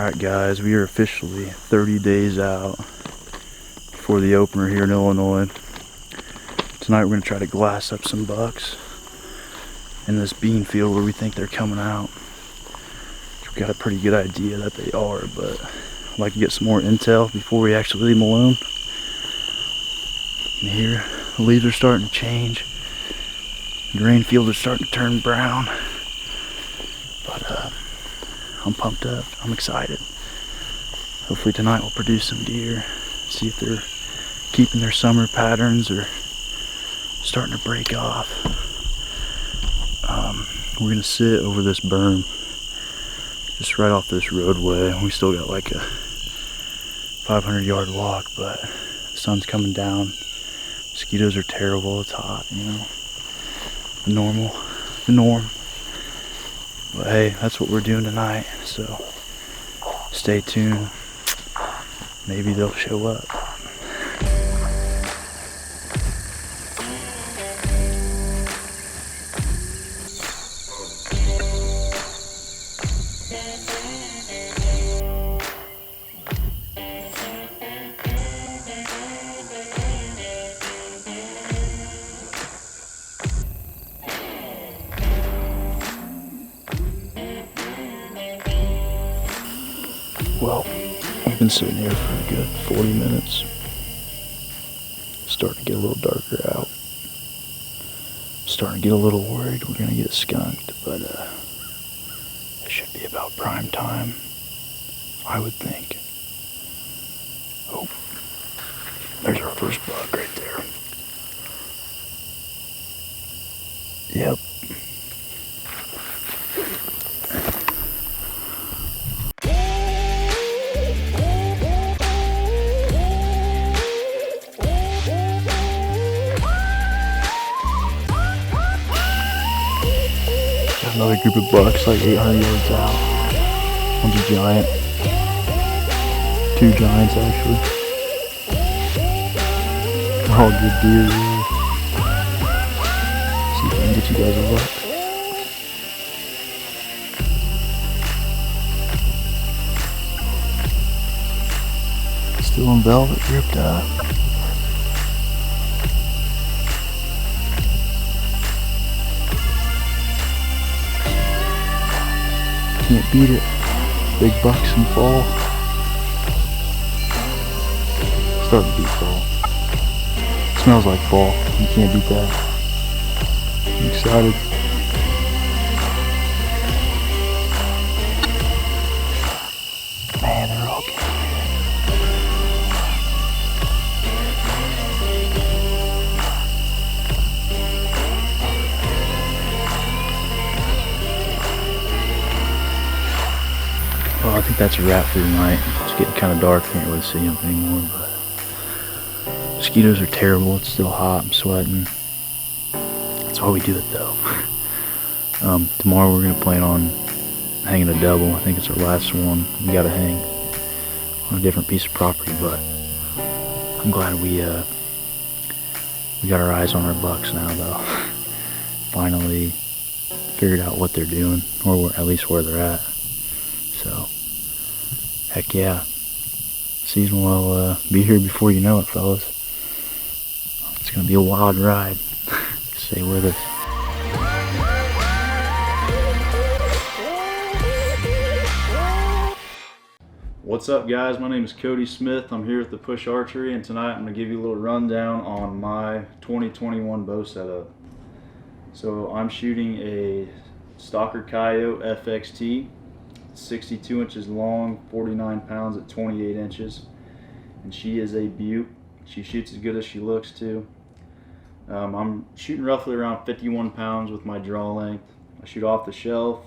Alright guys, we are officially 30 days out before the opener here in Illinois. Tonight we're going to try to glass up some bucks in this bean field where we think they're coming out. We've got a pretty good idea that they are, but I'd like to get some more intel before we actually leave them alone. And here, the leaves are starting to change. The grain fields are starting to turn brown. But I'm pumped up. I'm excited. Hopefully tonight we'll produce some deer. See if they're keeping their summer patterns or starting to break off. We're gonna sit over this berm, just right off this roadway. We still got like a 500-yard walk, but the sun's coming down. Mosquitoes are terrible. It's hot, you know. The norm. But hey, that's what we're doing tonight, so stay tuned. Maybe they'll show up. Well, we've been sitting here for a good 40 minutes. It's starting to get a little darker out. Starting to get a little worried we're gonna get skunked, but it should be about prime time, I would think. Oh, there's our first buck right there. Yep. Another group of bucks like 800 yards out. One's a giant. Two giants actually. They're all good deer really. See if I can get you guys a look. Still in velvet, gripped up. Can't beat it. Big bucks in fall. Starting to beat fall. Smells like fall. You can't beat that. I'm excited. Man, they're all good. Well, I think that's a wrap for tonight. It's getting kind of dark. I can't really see them anymore, but mosquitoes are terrible. It's still hot. I'm sweating. That's why we do it, though. Tomorrow we're going to plan on hanging a double. I think it's our last one. We got to hang on a different piece of property, but I'm glad we got our eyes on our bucks now, though. Finally figured out what they're doing, or at least where they're at. So, heck yeah. Season will be here before you know it, fellas. It's going to be a wild ride. Stay with us. What's up, guys? My name is Cody Smith. I'm here at the Push Archery, and tonight I'm going to give you a little rundown on my 2021 bow setup. So I'm shooting a Stalker Coyote FXT. 62 inches long, 49 pounds at 28 inches, and she is a beaut. She shoots as good as she looks too. I'm shooting roughly around 51 pounds with my draw length. I shoot off the shelf.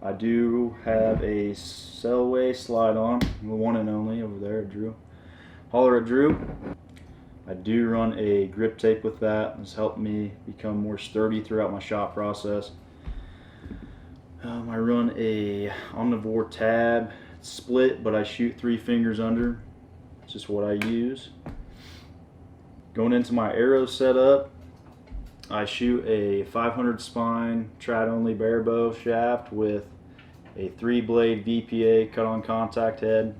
I do have a Selway slide on, the one and only over there at Drew. Holler at Drew. I do run a grip tape with that. It's helped me become more sturdy throughout my shot process. I run a omnivore tab. It's split, but I shoot 3 fingers under. It's just what I use. Going into my arrow setup, I shoot a 500 spine trad only bare bow shaft with a 3-blade VPA cut-on contact head.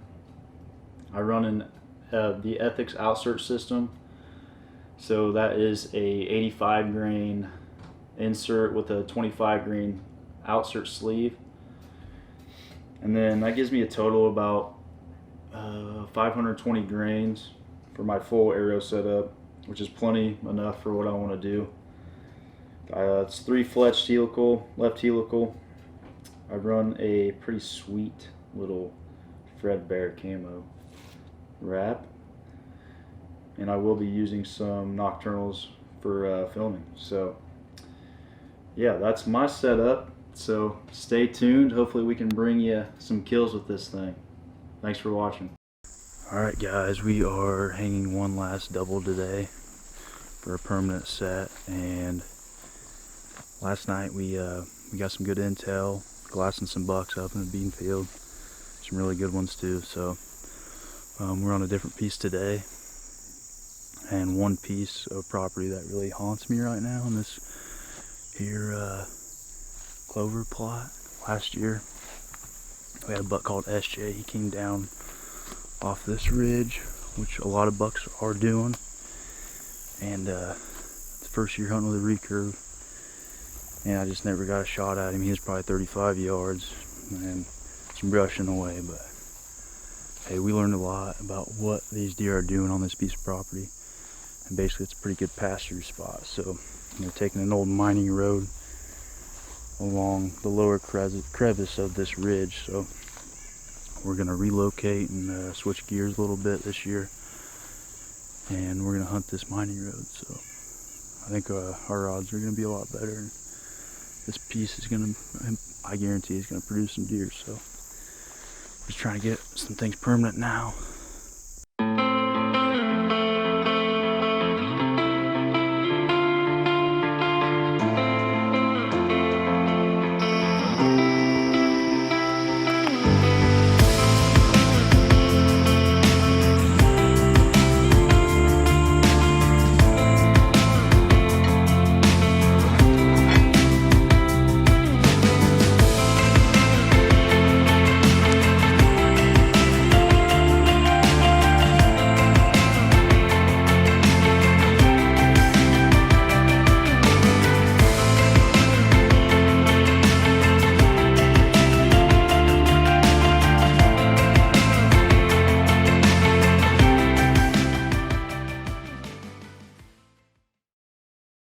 I run the Ethics outsert system, so that is a 85 grain insert with a 25 grain outsert sleeve, and then that gives me a total of about 520 grains for my full arrow setup, which is plenty enough for what I want to do. It's 3 fletched helical, left helical. I run a pretty sweet little Fredbear camo wrap, and I will be using some nocturnals for filming. So yeah, that's my setup. So stay tuned. Hopefully we can bring you some kills with this thing. Thanks for watching. Alright guys, we are hanging one last double today for a permanent set, and last night we got some good intel, glassing some bucks up in the bean field, some really good ones too. So we're on a different piece today, and one piece of property that really haunts me right now in this here clover plot. Last year we had a buck called SJ. He came down off this ridge, which a lot of bucks are doing, and it's the first year hunting with a recurve, and I just never got a shot at him. He was probably 35 yards and some brush in the way, but hey, we learned a lot about what these deer are doing on this piece of property, and basically it's a pretty good pasture spot. So they're taking an old mining road along the lower crevice of this ridge, so we're going to relocate and switch gears a little bit this year, and we're going to hunt this mining road. So I think our odds are going to be a lot better, and this piece is going to, I guarantee, is going to produce some deer. So just trying to get some things permanent now.